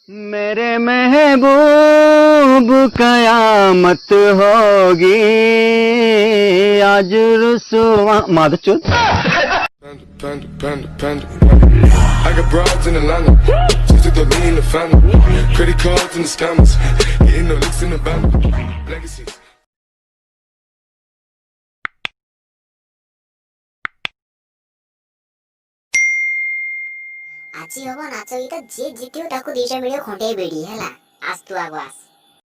मेरे महबूब कयामत होगी आज रुसवा माधुचुत Panda, panda, panda. I got broads in Atlanta, just to lean in the family. Credit cards and the scammers, getting no licks in the band. Legacies. আজি হব নাচ গীত যে জিতিও তাକୁ 200 ମିଳିବ ଖଣ୍ଡେ ବେଡି ହେଲା ଆସ ତୁ ଆଗ ଆସ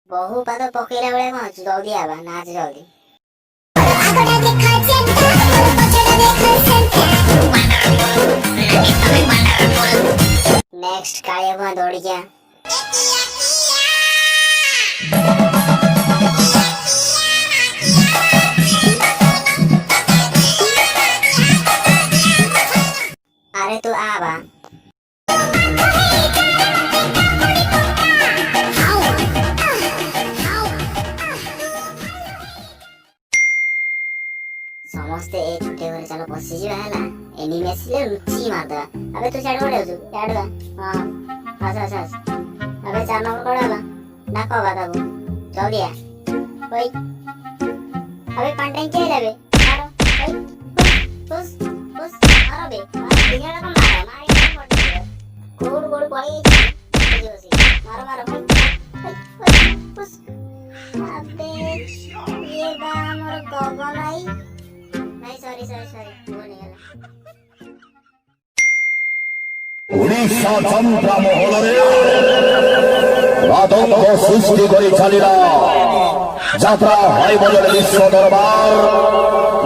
ବହୁ ପାଦ ପକେଇଲା ବେଳେ କଣ ଜଲ୍ଦି ଆବା ନାଚ ଜଲ୍ଦି नेक्स्ट काळे बुआ दौड़ी गया अरे तू आ बा समस्ते ए छुट्टे घरे चलो पसी जिबा हैला एनिमी आसिले लुची मार दे अबे तू छाड़ पड़े छाड़ दे हां अच्छा अबे 4 नंबर कोडाला डाको बादा को जल्दी आ ओई अबे पंटेन के लेबे मारो ओई पुस मारो बे दिगड़ा को मारो गोड़ पड़ी मारो पुस अबे ये बा हमर गगन आई नहीं सॉरी वो नहीं है ओडिशा चंद्र महलरे आतंक सृष्टि करी चलिला यात्रा हरिबल विश्व दरबार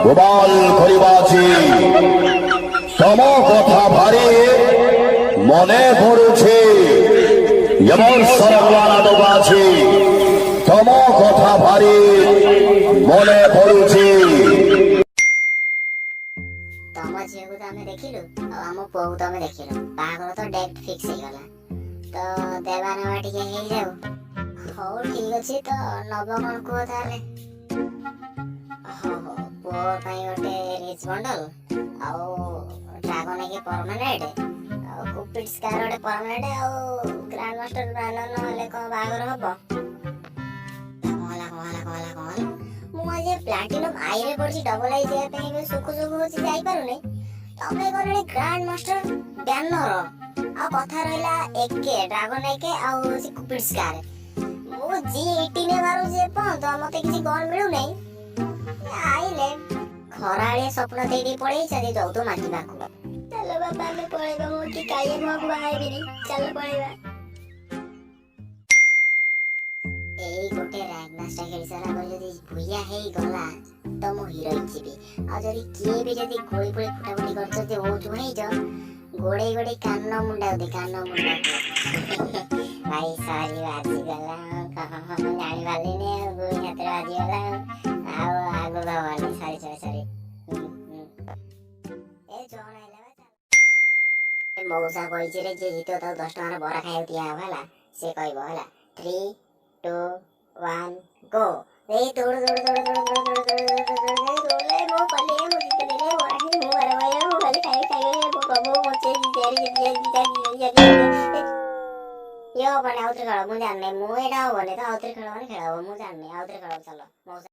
गोपाल करिबाची तम कथा भारी मने पड़ुछे यमर सरवाना दबाची तम कथा भारी मने पड़ुछे तम झील को आम देखिलु आम पुआ को आम देखिलु बाहागर तो डेट फिक्स हो गला तो देवा नवा टिके हे जाऊ हो ठीक अछि तो नव कोन को ताले हो पुआ पई ओटे रिच बंडल आ ड्रैगन के परमानेंट आ कुपिट स्कार ओटे परमानेंट आ ग्रैंड मास्टर ब्रांडन ले को बाहागर हबो कमला मुझे प्लैटिनम आई रे पड़छि डबल आई जे पे में सुकु होछि जाई पारु नै तमे गरे ग्रैंड मास्टर बैनर आ कथा रहला एके ड्रैगन एके आ सी कुपिट स्कार मु जी 18 मारू जे पन तो मते किछि गन मिलु नै आइले खराळे स्वप्न देई पड़े छदे तो तो माटी बाकू चलो बाबा में पळेबा मो की काये मो बाहाय बिनी चलो पळेबा एई गोटे रैंक मैच खेली सारा बोल जदी भुया हेई गला तो मो हीरो इचिबी आ जदी किए भी जदी गोली पोली फुटाफुटी करछ जे हो जो हेई ज गोड़े कान मुंडा दे कान मुंडा भाई सॉरी बाजी गला कहां जानी वाली ने गोली हाथ बाजी गला आओ आगो भवानी सॉरी ए जोन आइला ए मौसा कोइ जे जीतो तो 10 टका बरा खाइ दिया होला से कहबो होला 3 2 1 गो ए दौड़ ले मो पले मो जीते ले हो रही मो अरे भाई मो पले खाए मो कबो मोचे तेरी यो बने आउत्र खेल मु जानने मु एडा बने तो आउत्र खेल माने खेलाबो मु जानने आउत्र खेल चलो मौसा